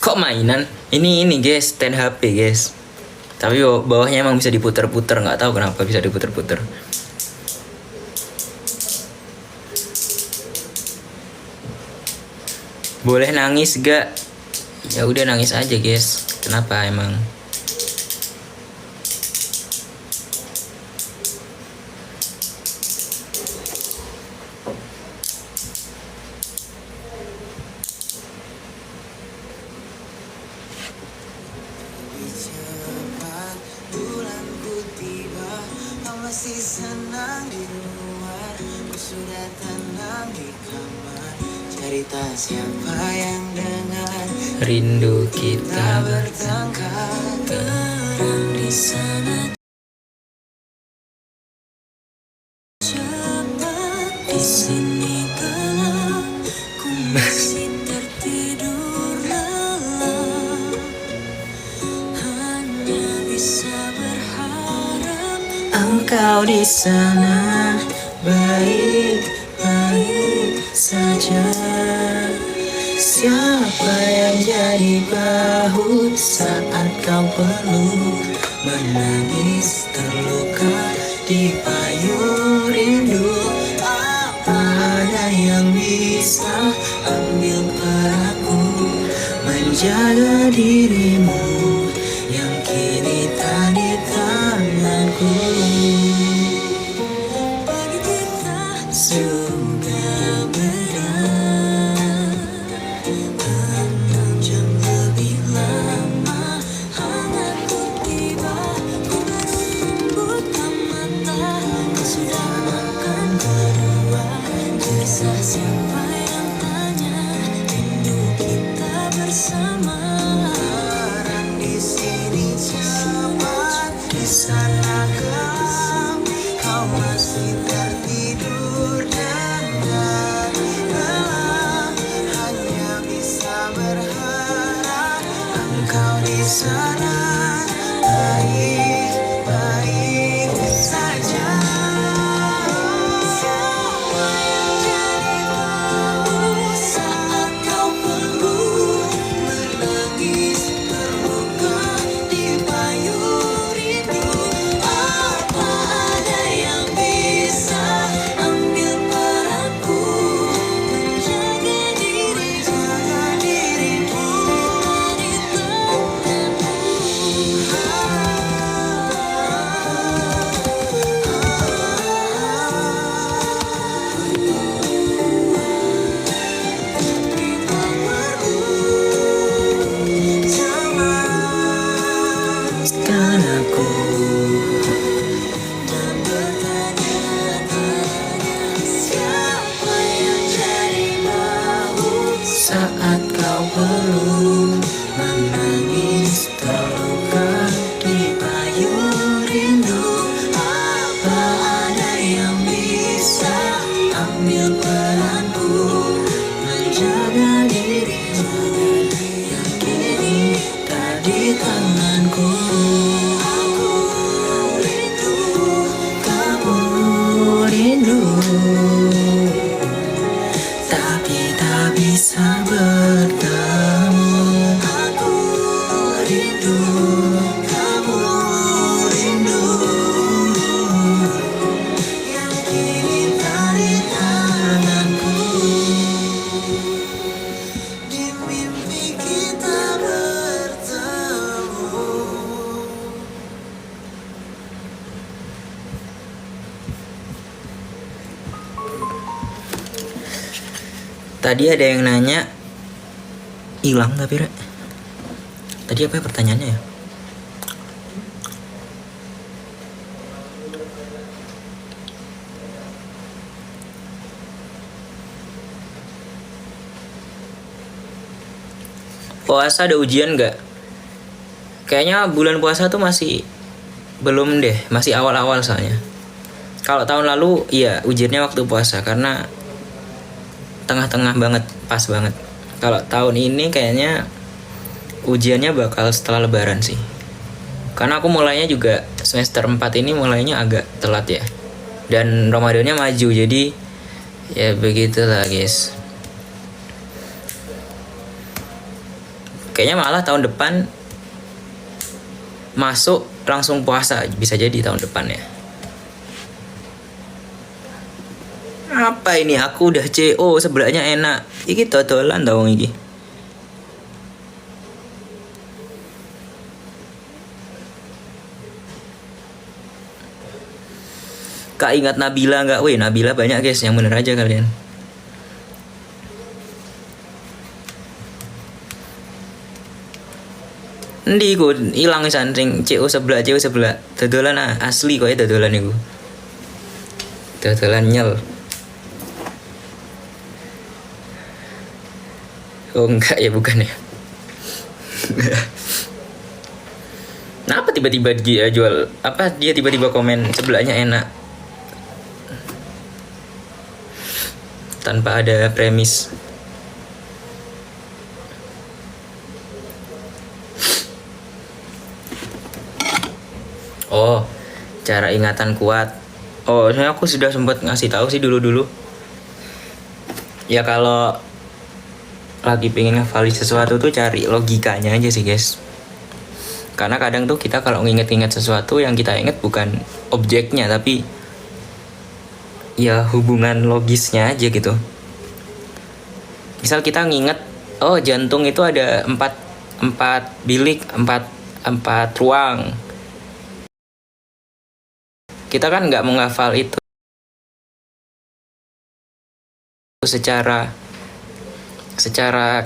Kok mainan? Ini guys, stand HP guys. Tapi bawahnya emang bisa diputer-puter, nggak tahu kenapa bisa diputer-puter. Boleh nangis gak? Ya udah nangis aja guys. Kenapa emang? Masih senang di luar, ku sudah tenang di kamar. Cerita siapa yang dengar, rindu kita bertengkar. Terang di sana, cepat di sini gelap. Ku masih tertidur lelap, hanya bisa berharap engkau di sana baik-baik saja. Siapa yang jadi bahu saat kau perlu menangis terluka di payung rindu? Apa ada yang bisa ambil peranku menjaga dirimu yang kini tak di tanganku? Bagi kita sudah berat 6 jam lebih lama, hangatku tiba. Ku buka mata, kau sudah makan berdua. Kisah siapa yang tanya, rindu kita bersama. Orang di sini cepat, di sana gelap. Kau masih tertidur dan gelap, hanya bisa berharap engkau di sana baik-baik saja. Siapa yang jadi bahu saat kau perlu menangis terluka di payung rindu? Apa ada yang bisa ambil peranku menjaga dirimu di tanganmu? Aku dan bertanya-tanya, siapa yang jadi bahu saat kau perlu menangis terluka di payung rindu? Apa ada yang bisa ambil peranku menjaga dirimu yang kini tak di tanganku? Aku rindu, kamu rindu, tapi tak bisa bertemu. Aku rindu, kamu rindu, yang kini tak di tanganku. Di mimpi kita bertemu. Tadi ada yang nanya, hilang tapi Rek. Tadi apa ya pertanyaannya ya? Puasa ada ujian nggak? Kayaknya bulan puasa tuh masih belum deh, masih awal-awal soalnya. Kalau tahun lalu iya ujiannya waktu puasa karena tengah-tengah banget, pas banget. Kalau tahun ini kayaknya ujiannya bakal setelah lebaran sih. Karena aku mulainya juga semester 4 ini mulainya agak telat ya. Dan Ramadannya maju, jadi ya begitulah guys. Kayaknya malah tahun depan masuk langsung puasa, bisa jadi tahun depan ya. Apa ini, aku udah CO sebelahnya enak. Iki dodolan tau iki. Kak ingat Nabila nggak? Wih, Nabila banyak guys, yang bener aja kalian. Endi ku ilang wisan sing CO sebelah dodolan asli kok ya dodolan iku. Dodolan nyel. Oh enggak ya, bukan ya. Kenapa tiba-tiba dia jual apa, dia tiba-tiba komen sebelahnya enak tanpa ada premis. Oh, cara ingatan kuat. Oh, saya aku sudah sempat ngasih tahu sih dulu. Ya kalau lagi pengen ngafalin sesuatu tuh cari logikanya aja sih guys. Karena kadang tuh kita kalau nginget-inget sesuatu, yang kita inget bukan objeknya tapi ya hubungan logisnya aja gitu. Misal kita nginget, oh jantung itu ada empat bilik, empat ruang. Kita kan nggak menghafal itu secara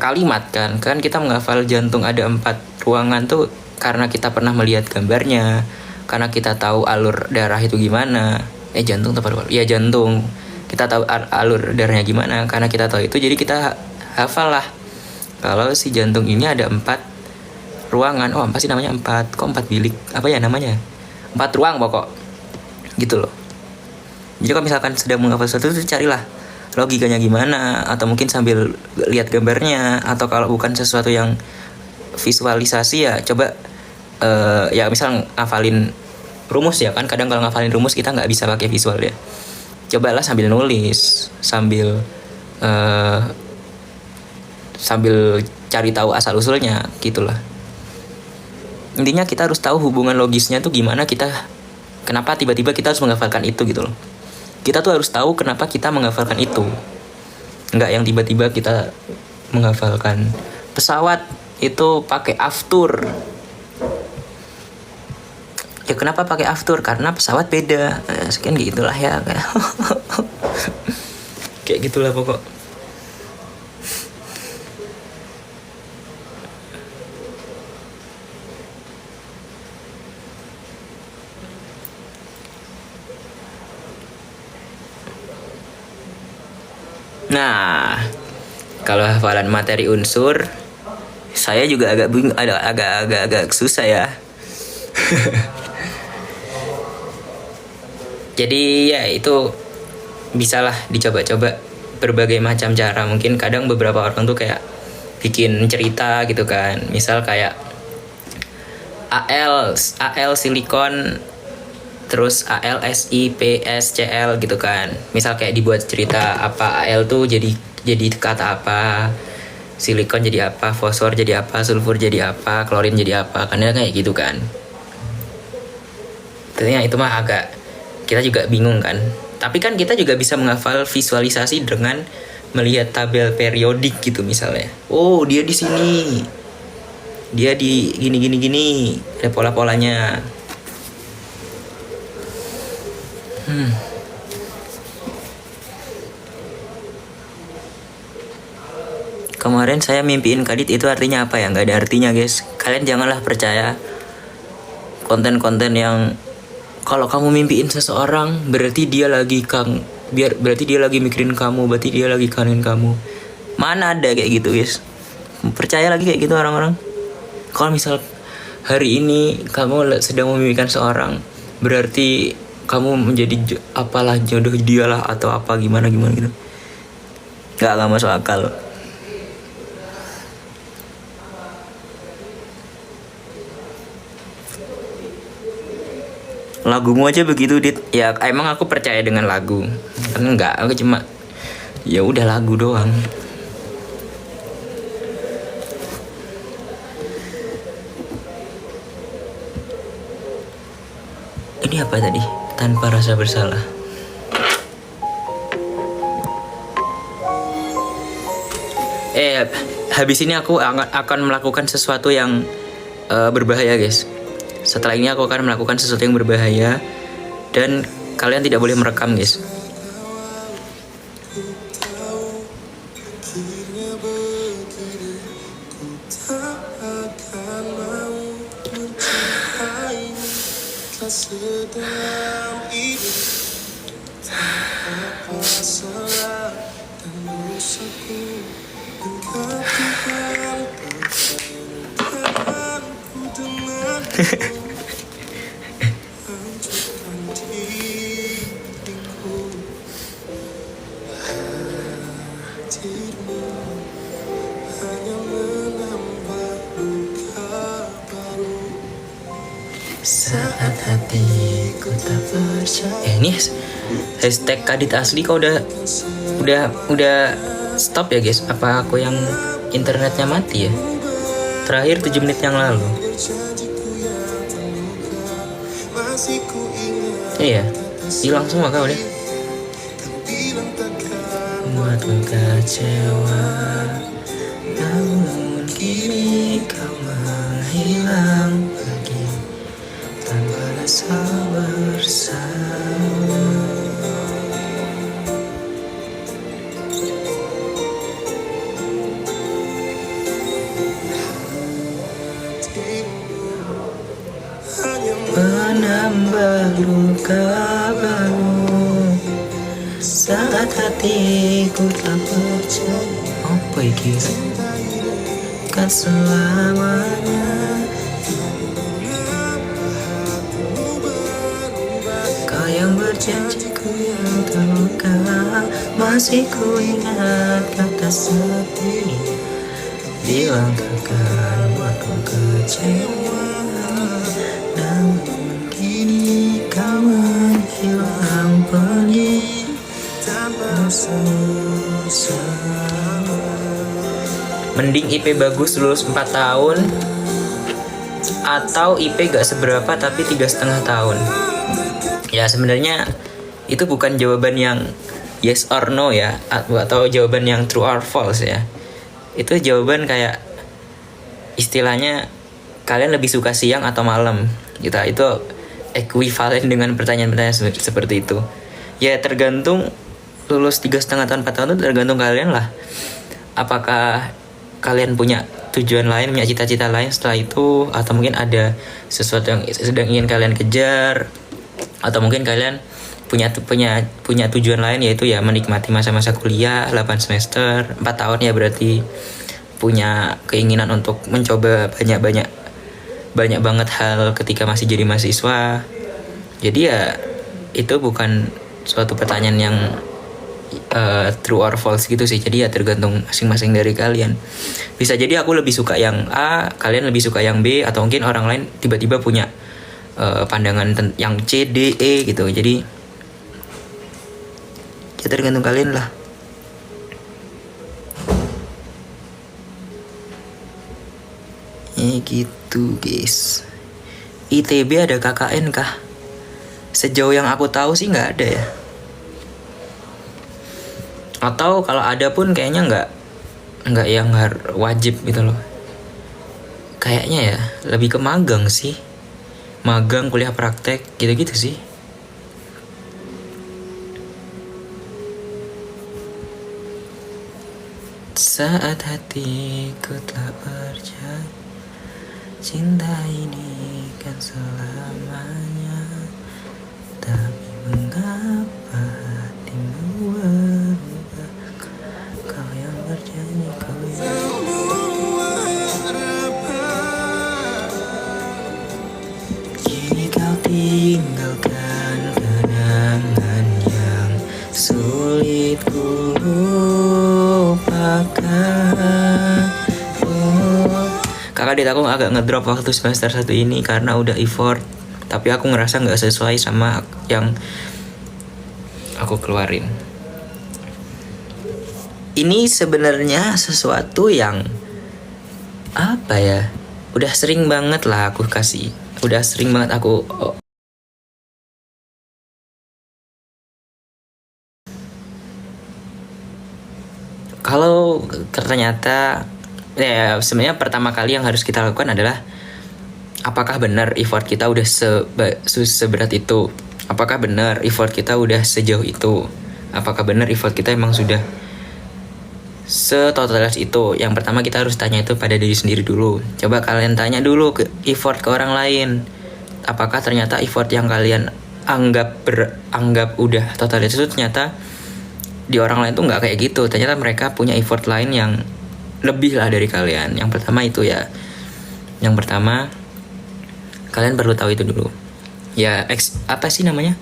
kalimat kan kita menghafal jantung ada 4 ruangan tuh karena kita pernah melihat gambarnya, karena kita tahu alur darah itu gimana. Jantung tepat, ya jantung, kita tahu alur darahnya gimana karena kita tahu itu, jadi kita hafal lah kalau si jantung ini ada 4 ruangan. Oh apa sih namanya, 4 bilik, apa ya namanya, 4 ruang pokok gitu loh. Jadi kalau misalkan sedang menghafal sesuatu itu carilah logikanya gimana, atau mungkin sambil lihat gambarnya, atau kalau bukan sesuatu yang visualisasi ya coba ya misal ngafalin rumus ya kan, kadang kalau ngafalin rumus kita nggak bisa pakai visual ya, cobalah sambil nulis, sambil cari tahu asal usulnya gitulah. Intinya kita harus tahu hubungan logisnya tuh gimana, kenapa tiba-tiba kita harus menghafalkan itu gitu loh. Kita tuh harus tahu kenapa kita menghafalkan itu. Nggak yang tiba-tiba kita menghafalkan pesawat itu pakai aftur. Ya kenapa pakai aftur? Karena pesawat beda. Sekian gitulah ya. Kayak gitulah pokok. Nah, kalau hafalan materi unsur, saya juga agak bingung, agak susah ya. Jadi ya itu bisalah dicoba-coba berbagai macam cara. Mungkin kadang beberapa orang tuh kayak bikin cerita gitu kan. Misal kayak AL silikon, terus AL SI PS CL gitu kan. Misal kayak dibuat cerita apa AL tuh jadi kata apa, silikon jadi apa, fosfor jadi apa, sulfur jadi apa, klorin jadi apa, karena kayak gitu kan. Tentunya itu mah agak kita juga bingung kan. Tapi kan kita juga bisa menghafal visualisasi dengan melihat tabel periodik gitu misalnya. Oh, dia di sini. Dia di gini. Ada pola-polanya. Kemarin saya mimpiin Kadit, itu artinya apa ya? Nggak ada artinya guys. Kalian janganlah percaya konten-konten yang kalau kamu mimpiin seseorang berarti dia lagi mikirin kamu, berarti dia lagi kangen kamu. Mana ada kayak gitu guys. Percaya lagi kayak gitu orang-orang. Kalau misal hari ini kamu sedang memimpikan seorang, berarti kamu menjadi apalah jodoh dialah atau apa gimana gitu. Gak masuk akal. Lagumu aja begitu Dit. Ya emang aku percaya dengan lagu. Enggak, aku cuma ya udah lagu doang. Ini apa tadi? Tanpa rasa bersalah. Habis ini aku akan melakukan sesuatu yang berbahaya, guys. Setelah ini aku akan melakukan sesuatu yang berbahaya dan kalian tidak boleh merekam, guys. Saat hatiku tak percaya. Ini hashtag Kadit Asli kok udah stop ya, guys? Apa aku yang internetnya mati ya? Terakhir 7 menit yang lalu. Iya, hilang semua kau udah. Buatku kecewa, namun kini kau menghilang pergi tanpa rasa bersama. Menambah luka baru saat hatiku tak percaya. Apa iki? Kan selamanya kau yang berjanji, ku yang terluka. Masih ku ingat kata setia, bilang takkan buatku kecewa. Namun kini kau menghilang pergi tanpa susah. Mending IP bagus lulus 4 tahun atau IP gak seberapa tapi 3,5 tahun. Ya sebenarnya itu bukan jawaban yang yes or no ya, atau jawaban yang true or false ya. Itu jawaban kayak istilahnya kalian lebih suka siang atau malam gitu. Itu ekuivalen dengan pertanyaan-pertanyaan seperti itu. Ya tergantung, lulus 3,5 tahun 4 tahun itu tergantung kalian lah. Apakah kalian punya tujuan lain, punya cita-cita lain setelah itu, atau mungkin ada sesuatu yang sedang ingin kalian kejar, atau mungkin kalian punya tujuan lain, yaitu ya menikmati masa-masa kuliah 8 semester 4 tahun ya, berarti punya keinginan untuk mencoba banyak banget hal ketika masih jadi mahasiswa. Jadi ya itu bukan suatu pertanyaan yang true or false gitu sih. Jadi ya tergantung masing-masing dari kalian. Bisa jadi aku lebih suka yang A, kalian lebih suka yang B, atau mungkin orang lain tiba-tiba punya pandangan yang C, D, E gitu. Jadi ya tergantung kalian lah. Gitu guys. ITB ada KKN kah? Sejauh yang aku tahu sih nggak ada ya. Atau kalau ada pun kayaknya nggak yang wajib gitu loh. Kayaknya ya lebih ke magang sih. Magang, kuliah praktek gitu-gitu sih. Saat hatiku telah percaya, cinta ini kan selamanya. Tapi mengapa hatimu berubah? Kau yang berjanji, kau yang kini kau tinggalkan kenangan yang sulit ku lupakan. Kakak dit, aku agak ngedrop waktu semester 1 ini karena udah effort, tapi aku ngerasa nggak sesuai sama yang aku keluarin. Ini sebenarnya sesuatu yang apa ya, udah sering banget aku Kalau ternyata ya sebenarnya pertama kali yang harus kita lakukan adalah apakah benar effort kita udah seberat itu? Apakah benar effort kita udah sejauh itu? Apakah benar effort kita emang sudah setotalis itu? Yang pertama kita harus tanya itu pada diri sendiri dulu. Coba kalian tanya dulu ke effort ke orang lain. Apakah ternyata effort yang kalian anggap udah totalis itu ternyata di orang lain tuh nggak kayak gitu. Ternyata mereka punya effort lain yang lebih lah dari kalian. Yang pertama itu ya. Yang pertama kalian perlu tahu itu dulu. Ya apa sih namanya?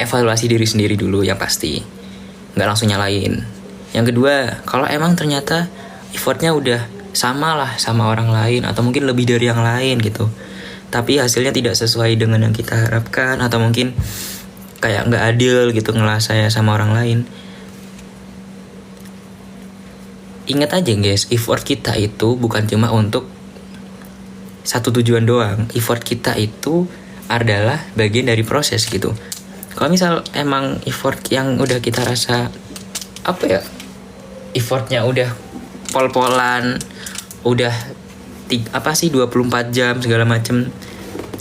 Evaluasi diri sendiri dulu yang pasti. Nggak langsung nyalain. Yang kedua, kalau emang ternyata effortnya udah sama lah sama orang lain atau mungkin lebih dari yang lain gitu, tapi hasilnya tidak sesuai dengan yang kita harapkan atau mungkin kayak nggak adil gitu ngelas saya sama orang lain. Ingat aja guys, effort kita itu bukan cuma untuk satu tujuan doang. Effort kita itu adalah bagian dari proses gitu. Kalau misal emang effort yang udah kita rasa effortnya udah pol-polan, udah 24 jam segala macem,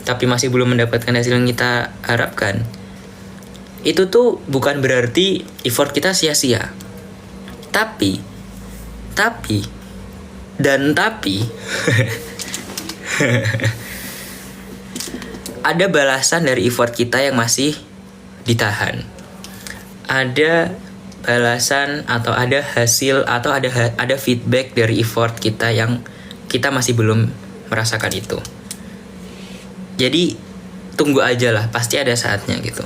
tapi masih belum mendapatkan hasil yang kita harapkan, itu tuh bukan berarti effort kita sia-sia. Tapi ada balasan dari effort kita yang masih ditahan. Ada balasan atau ada hasil atau ada feedback dari effort kita yang kita masih belum merasakan itu. Jadi tunggu aja lah, pasti ada saatnya gitu.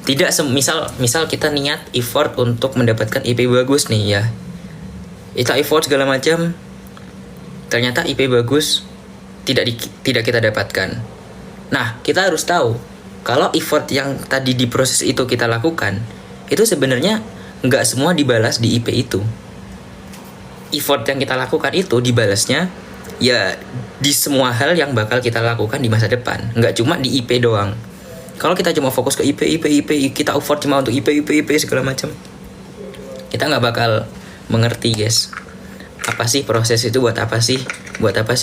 Tidak misal kita niat effort untuk mendapatkan IP bagus nih ya. Kita effort segala macam, ternyata IP bagus tidak kita dapatkan. Nah, kita harus tahu kalau effort yang tadi di proses itu kita lakukan, itu sebenarnya nggak semua dibalas di IP itu. Effort yang kita lakukan itu dibalasnya ya di semua hal yang bakal kita lakukan di masa depan, nggak cuma di IP doang. Kalau kita cuma fokus ke IP, kita effort cuma untuk IP segala macam, kita nggak bakal mengerti guys. Apa sih proses itu, buat apa sih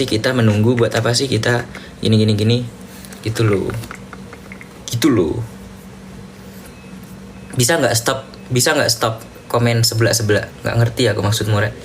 kita menunggu, buat apa sih kita gini gitu loh. Bisa nggak stop komen sebelah, nggak ngerti aku maksudmu Rek.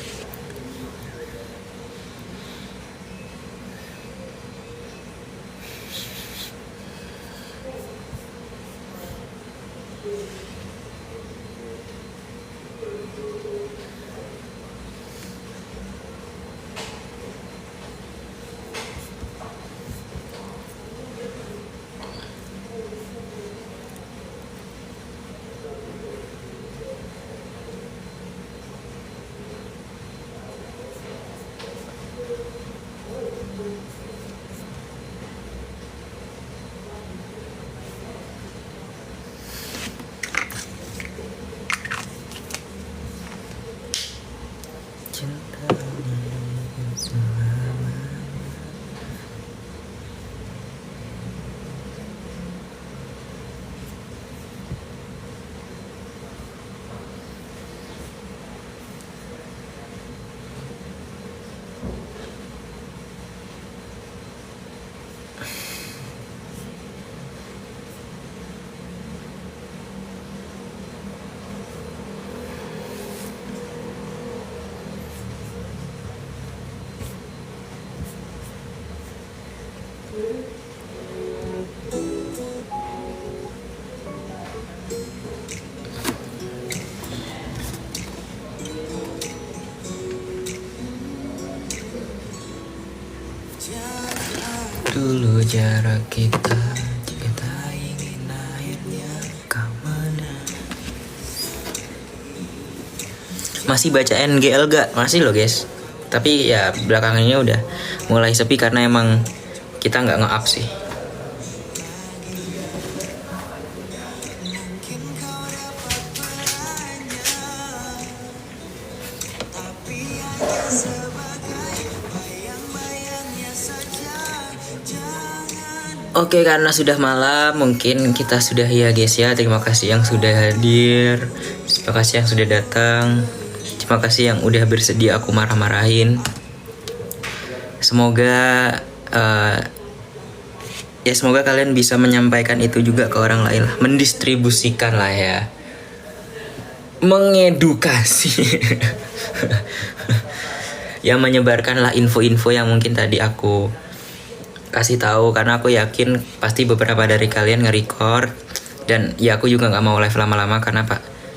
Dulu jarak kita ingin akhirnya kemana. Masih baca NGL gak? Masih loh guys. Tapi ya belakangan ini udah mulai sepi karena emang kita nggak nge-up sih. Oke, karena sudah malam, mungkin kita sudah ya guys ya. Terima kasih yang sudah hadir, terima kasih yang sudah datang, terima kasih yang udah bersedia aku marah-marahin. Semoga semoga kalian bisa menyampaikan itu juga ke orang lain lah, mendistribusikan lah ya, mengedukasi, yang menyebarkan lah info-info yang mungkin tadi aku kasih tahu, karena aku yakin pasti beberapa dari kalian nge-record, dan ya aku juga nggak mau live lama-lama karena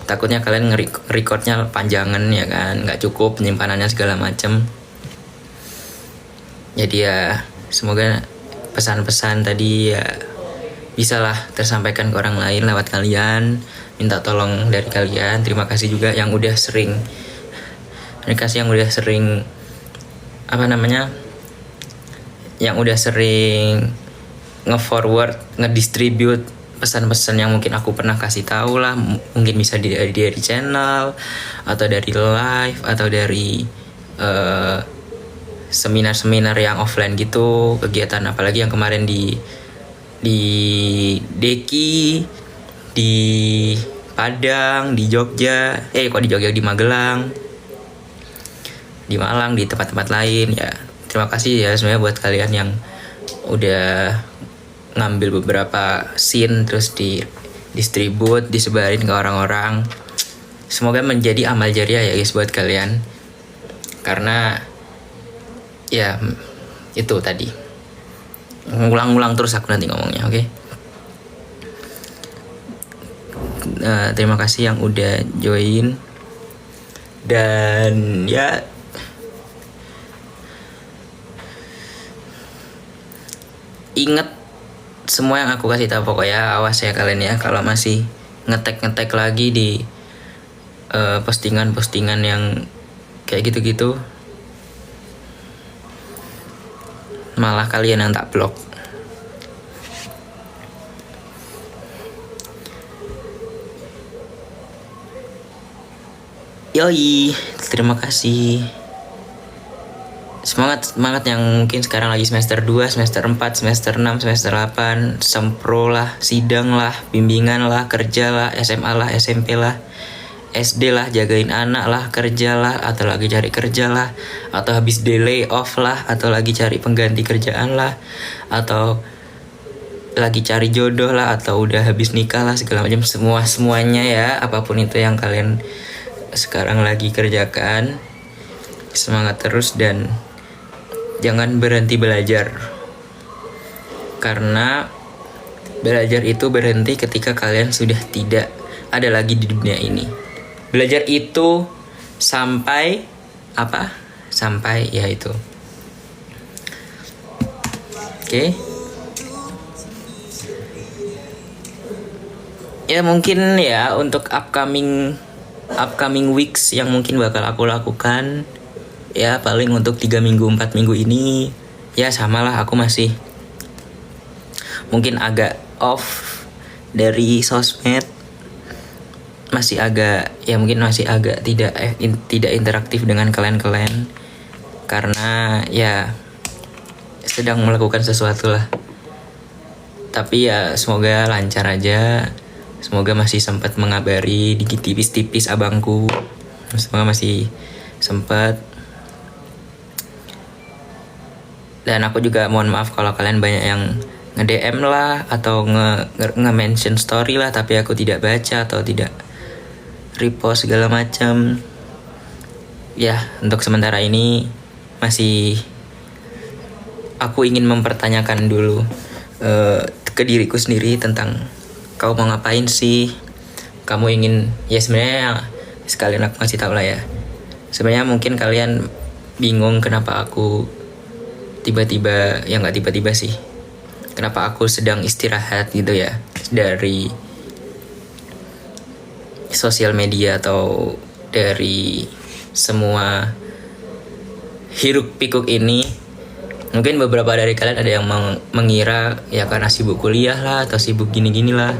takutnya kalian nge-recordnya panjangan ya kan, nggak cukup penyimpanannya segala macem. Jadi ya semoga pesan-pesan tadi ya bisalah tersampaikan ke orang lain lewat kalian. Minta tolong dari kalian. Terima kasih juga yang udah sering yang udah sering nge-forward, nge-distribute pesan-pesan yang mungkin aku pernah kasih tahu lah. Mungkin bisa dari channel, atau dari live, atau dari seminar-seminar yang offline gitu, kegiatan apalagi yang kemarin di Deki, di Padang, di Jogja, di Magelang, di Malang, di tempat-tempat lain ya. Terima kasih ya sebenarnya buat kalian yang udah ngambil beberapa scene terus disebarin ke orang-orang. Semoga menjadi amal jariah ya guys buat kalian. Karena ya itu tadi, ngulang-ngulang terus aku nanti ngomongnya, oke? Terima kasih yang udah join. Dan ya ingat semua yang aku kasih tahu, pokoknya awas ya kalian ya kalau masih ngetek lagi di postingan-postingan yang kayak gitu-gitu, malah kalian yang tak blok. Yoi, terima kasih. Semangat yang mungkin sekarang lagi semester 2, semester 4, semester 6, semester 8, sempro lah, sidang lah, bimbingan lah, kerja lah, SMA lah, SMP lah, SD lah, jagain anak lah, kerja lah, atau lagi cari kerja lah, atau habis delay off lah, atau lagi cari pengganti kerjaan lah, atau lagi cari jodoh lah, atau udah habis nikah lah, segala macam, semuanya ya, apapun itu yang kalian sekarang lagi kerjakan, semangat terus dan jangan berhenti belajar. Karena belajar itu berhenti ketika kalian sudah tidak ada lagi di dunia ini. Belajar itu sampai apa? Sampai ya itu. Oke. Ya mungkin ya untuk upcoming weeks yang mungkin bakal aku lakukan, ya paling untuk 3 minggu 4 minggu ini ya samalah, aku masih mungkin agak off dari sosmed, masih agak tidak interaktif dengan kalian karena ya sedang melakukan sesuatu lah. Tapi ya semoga lancar aja, semoga masih sempat mengabari dikit tipis-tipis abangku, semoga masih sempat. Dan aku juga mohon maaf kalau kalian banyak yang nge-DM lah atau nge-mention story lah, tapi aku tidak baca atau tidak repost segala macam. Ya, untuk sementara ini masih aku ingin mempertanyakan dulu ke diriku sendiri tentang kau mau ngapain sih? Kamu ingin, ya sebenarnya sekalian aku ngasih tahu lah ya. Sebenarnya mungkin kalian bingung kenapa aku tiba-tiba, ya nggak tiba-tiba sih, kenapa aku sedang istirahat gitu ya dari sosial media atau dari semua hiruk pikuk ini. Mungkin beberapa dari kalian ada yang mengira ya karena sibuk kuliah lah atau sibuk gini-gini lah.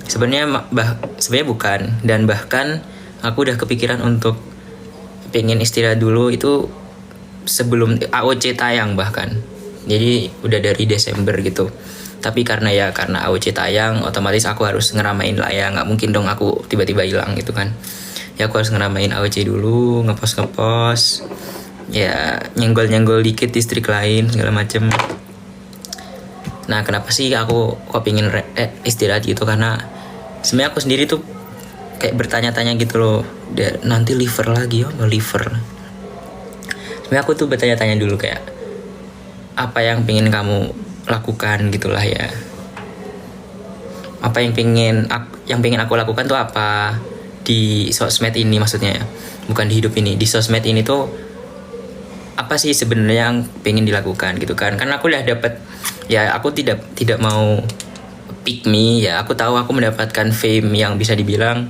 Sebenarnya bukan, dan bahkan aku udah kepikiran untuk pengen istirahat dulu itu sebelum AOC tayang bahkan. Jadi udah dari Desember gitu. Tapi karena AOC tayang, otomatis aku harus ngeramain lah ya. Nggak mungkin dong aku tiba-tiba hilang gitu kan. Ya aku harus ngeramain AOC dulu, ngepost, ya nyenggol dikit di streak lain segala macem. Nah kenapa sih aku kok pingin istirahat gitu, karena sebenarnya aku sendiri tuh kayak bertanya-tanya gitu loh, nanti liver lagi mau liver. Sebenarnya aku tuh bertanya-tanya dulu kayak apa yang pingin kamu lakukan gitulah ya. Apa yang pingin aku lakukan tuh apa di sosmed ini, maksudnya ya, bukan di hidup ini, di sosmed ini tuh apa sih sebenarnya yang pengen dilakukan gitu kan. Karena aku udah dapet, ya aku tidak mau pick me ya, aku tahu aku mendapatkan fame yang bisa dibilang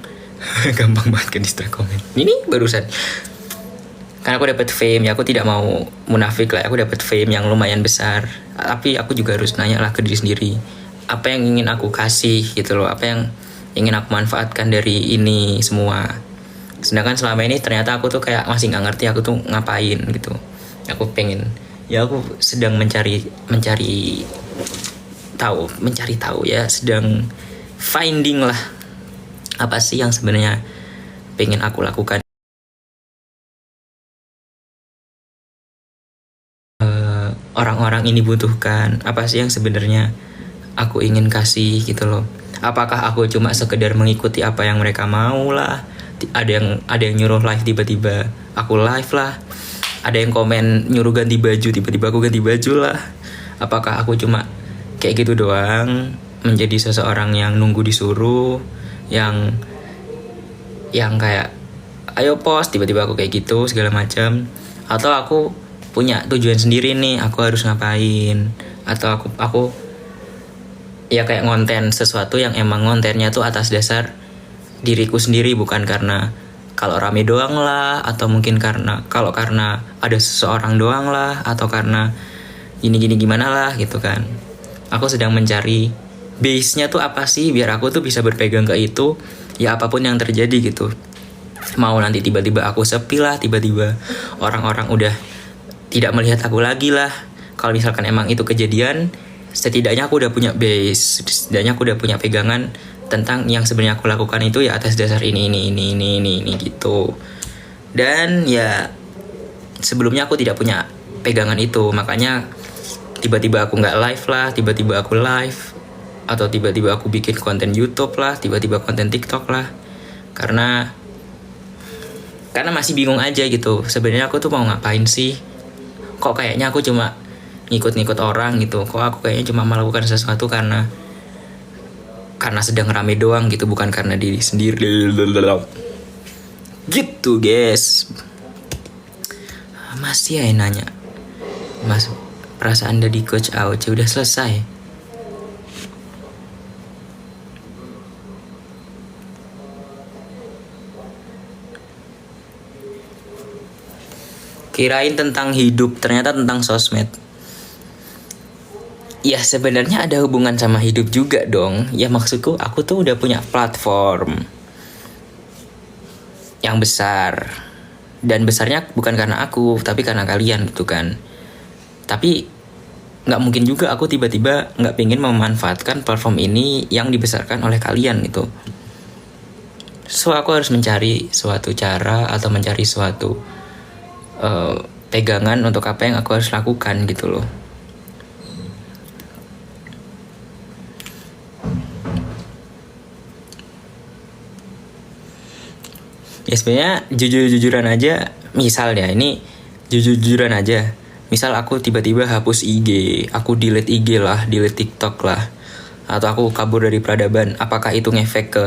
gampang banget ke distract komen ini barusan. Karena aku dapat fame, ya aku tidak mau munafik lah, aku dapat fame yang lumayan besar. Tapi aku juga harus nanya lah ke diri sendiri, apa yang ingin aku kasih gitu loh, apa yang ingin aku manfaatkan dari ini semua. Sedangkan selama ini ternyata aku tuh kayak masih nggak ngerti aku tuh ngapain gitu. Aku pengen, ya aku sedang mencari tahu ya, sedang finding lah apa sih yang sebenarnya pengen aku lakukan. Orang-orang ini butuhkan apa sih yang sebenarnya aku ingin kasih gitu loh. Apakah aku cuma sekedar mengikuti apa yang mereka mau lah, ada yang nyuruh live tiba-tiba aku live lah, ada yang komen nyuruh ganti baju tiba-tiba aku ganti baju lah. Apakah aku cuma kayak gitu doang, menjadi seseorang yang nunggu disuruh, yang kayak ayo post tiba-tiba aku kayak gitu segala macam, atau aku punya tujuan sendiri nih, aku harus ngapain, atau aku ya kayak ngonten sesuatu yang emang ngontennya tuh atas dasar diriku sendiri, bukan karena kalau rame doang lah, atau mungkin karena ada seseorang doang lah, atau karena gini gimana lah gitu kan. Aku sedang mencari base-nya tuh apa sih biar aku tuh bisa berpegang ke itu ya apapun yang terjadi gitu. Mau nanti tiba-tiba aku sepi lah, tiba-tiba orang-orang udah tidak melihat aku lagi lah. Kalau misalkan emang itu kejadian, setidaknya aku udah punya base, setidaknya aku udah punya pegangan tentang yang sebenarnya aku lakukan itu ya atas dasar ini gitu. Dan ya sebelumnya aku tidak punya pegangan itu, makanya tiba-tiba aku nggak live lah, tiba-tiba aku live, atau tiba-tiba aku bikin konten YouTube lah, tiba-tiba konten TikTok lah, karena masih bingung aja gitu. Sebenarnya aku tuh mau ngapain sih? Kok kayaknya aku cuma ngikut-ngikut orang gitu. Kok aku kayaknya cuma melakukan sesuatu karena sedang rame doang gitu, bukan karena diri sendiri. Gitu guys. Masih ya nanya, Mas, perasaan dari Coach AOC udah selesai? Kirain tentang hidup, ternyata tentang sosmed. Ya sebenarnya ada hubungan sama hidup juga dong. Ya maksudku, aku tuh udah punya platform yang besar. Dan besarnya bukan karena aku, tapi karena kalian gitu kan. Tapi gak mungkin juga aku tiba-tiba gak pengen memanfaatkan platform ini yang dibesarkan oleh kalian gitu. So aku harus mencari suatu cara atau mencari suatu pegangan untuk apa yang aku harus lakukan gitu loh. Ya sebenarnya jujur-jujuran aja, misalnya ini jujur-jujuran aja. Misal aku tiba-tiba hapus IG, aku delete IG lah, delete TikTok lah, atau aku kabur dari peradaban, apakah itu ngefek ke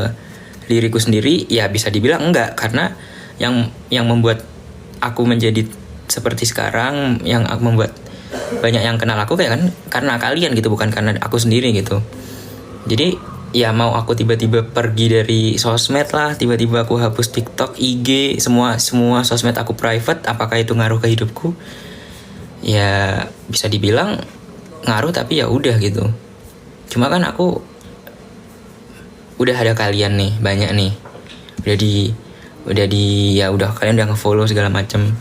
diriku sendiri? Ya bisa dibilang enggak, karena yang membuat aku menjadi seperti sekarang, yang aku membuat banyak yang kenal aku kayak kan karena kalian gitu, bukan karena aku sendiri gitu. Jadi ya mau aku tiba-tiba pergi dari sosmed lah, tiba-tiba aku hapus TikTok, IG, semua sosmed aku private, apakah itu ngaruh ke hidupku? Ya bisa dibilang ngaruh, tapi ya udah gitu. Cuma kan aku udah ada kalian nih, banyak nih, udah kalian udah nge-follow segala macem,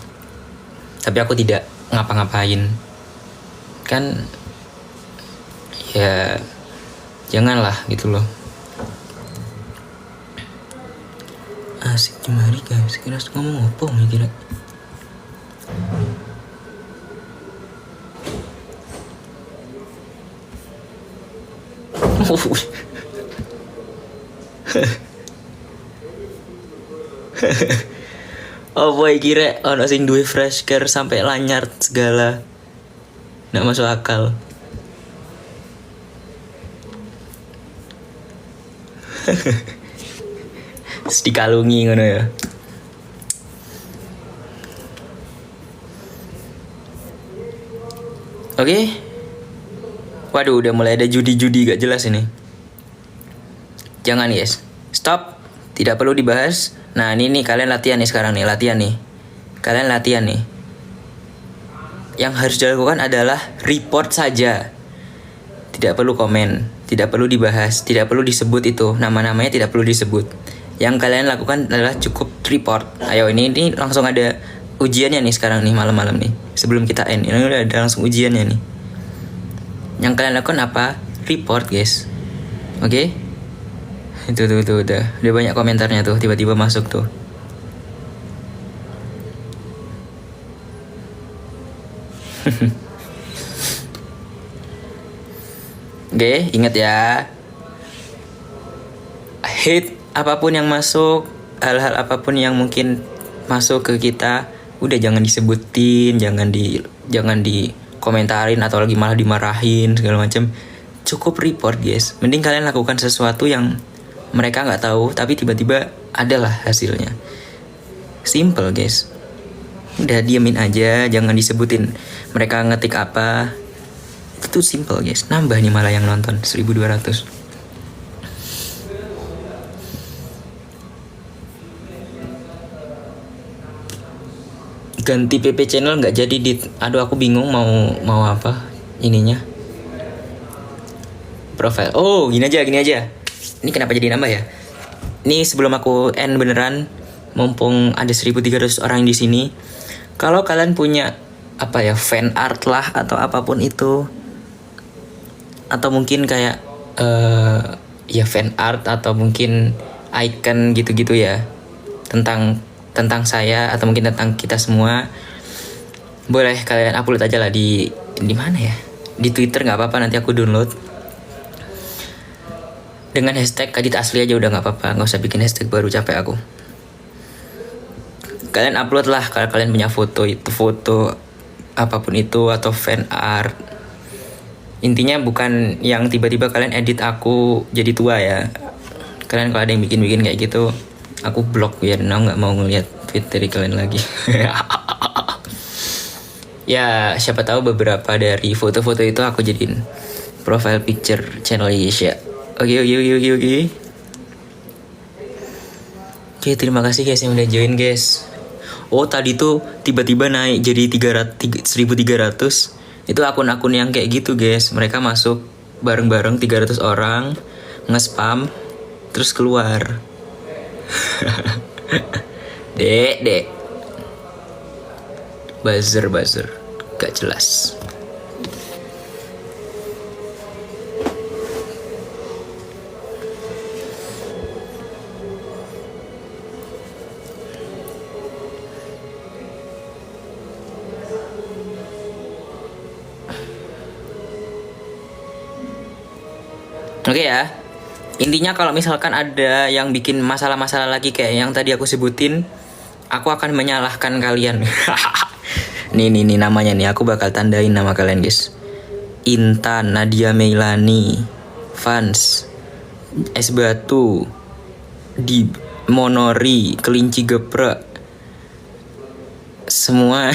tapi aku tidak ngapa-ngapain kan. Ya Janganlah gitu loh. Asik jemari guys, kira ngomong apa nih kira. Oh boy, kira ono sing duwe fresh care sampai lanyar segala. Nggak masuk akal. Terus dikalungi ngono ya. Oke. Waduh, udah mulai ada judi-judi gak jelas ini. Jangan guys. Stop. Tidak perlu dibahas. Nah ini nih kalian latihan nih sekarang nih. Latihan nih. Kalian latihan nih. Yang harus dilakukan adalah report saja. Tidak perlu komen. Tidak perlu dibahas. Tidak perlu disebut itu. Nama-namanya tidak perlu disebut. Yang kalian lakukan adalah cukup report. Ayo ini langsung ada ujiannya nih sekarang nih malam-malam nih. Sebelum kita end. Ini udah ada langsung ujiannya nih. Yang kalian lakukan apa? Report guys. Oke? Itu udah banyak komentarnya tuh tiba-tiba masuk tuh. Oke, ingat ya. Hate apapun yang masuk, hal-hal apapun yang mungkin masuk ke kita, udah jangan disebutin, jangan di komentarin atau lagi malah dimarahin segala macam. Cukup report guys. Mending kalian lakukan sesuatu yang mereka nggak tahu tapi tiba-tiba adalah hasilnya. Simple guys. Udah diamin aja, jangan disebutin mereka ngetik apa. Itu simple guys. Nambah nih malah yang nonton 1200. Ganti PP channel nggak jadi aduh aku bingung mau apa ininya. Profile. Oh, gini aja. Ini kenapa jadi nambah ya? Ini sebelum aku end beneran, mumpung ada 1300 orang di sini. Kalau kalian punya apa ya, fan art lah atau apapun itu, atau mungkin kayak ya fan art atau mungkin icon gitu-gitu ya, tentang saya atau mungkin tentang kita semua, boleh kalian upload aja lah di mana ya? Di Twitter nggak apa-apa, nanti aku download. Dengan hashtag Kadit Asli aja udah nggak apa-apa, nggak usah bikin hashtag baru, capek aku. Kalian upload lah kalau kalian punya foto apapun itu atau fan art. Intinya bukan yang tiba-tiba kalian edit aku jadi tua ya. Kalian kalau ada yang bikin kayak gitu, aku blok biar nggak mau ngeliat tweet dari kalian lagi. Ya siapa tahu beberapa dari foto-foto itu aku jadiin profile picture channel Yesha. Oke. Oke, terima kasih guys yang udah join guys. Oh tadi tuh tiba-tiba naik jadi 1300. Itu akun-akun yang kayak gitu guys. Mereka masuk bareng-bareng 300 orang, nge-spam, terus keluar. Dek. Buzzer. Gak jelas. Oke ya. Intinya kalau misalkan ada yang bikin masalah-masalah lagi kayak yang tadi aku sebutin, aku akan menyalahkan kalian. nih namanya nih, aku bakal tandain nama kalian guys. Intan, Nadia Meilani, Fans, Es Batu, Di Monori, Kelinci Geprek, semua.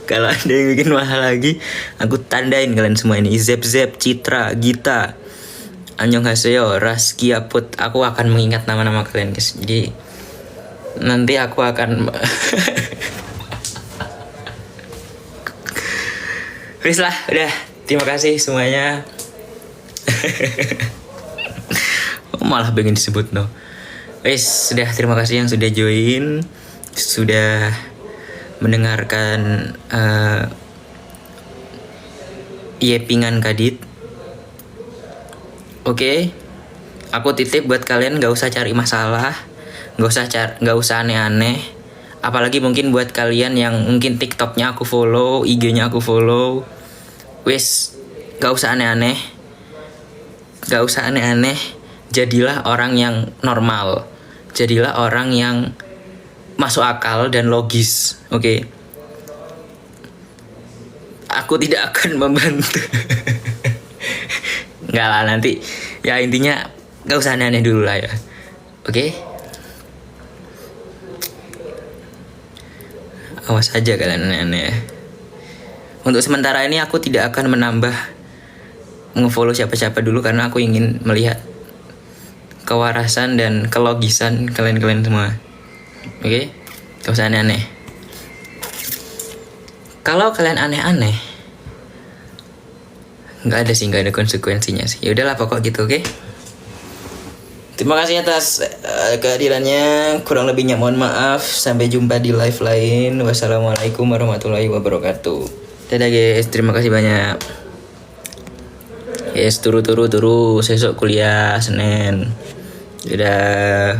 Kalau ada yang bikin mahal lagi, aku tandain kalian semua ini. Zep, Citra, Gita, Annyeonghaseyo, Raskia Put. Aku akan mengingat nama-nama kalian guys. Jadi nanti aku akan Please lah, udah. Terima kasih semuanya. Malah pengen disebut no. Sudah, terima kasih yang sudah join, sudah mendengarkan Yepingan Kadit. Oke, aku titip buat kalian nggak usah cari masalah, nggak usah aneh-aneh. Apalagi mungkin buat kalian yang mungkin TikToknya aku follow, IG-nya aku follow, wis nggak usah aneh-aneh, nggak usah aneh-aneh. Jadilah orang yang normal, jadilah orang yang masuk akal dan logis. Oke. Aku tidak akan membantu. Nggak lah, nanti ya intinya nggak usah aneh-aneh dulu lah ya. Oke. Awas aja kalian aneh-aneh ya. Untuk sementara ini aku tidak akan menambah nge-follow siapa-siapa dulu karena aku ingin melihat kewarasan dan kelogisan kalian-kalian semua. Oke? Gak usah aneh-aneh. Kalau kalian aneh-aneh, nggak ada konsekuensinya sih. Ya udahlah pokok gitu, oke? Terima kasih atas kehadirannya. Kurang lebihnya mohon maaf. Sampai jumpa di live lain. Wassalamualaikum warahmatullahi wabarakatuh. Dadah guys, terima kasih banyak. Yes, turu. Sesok kuliah Senin. Dadah.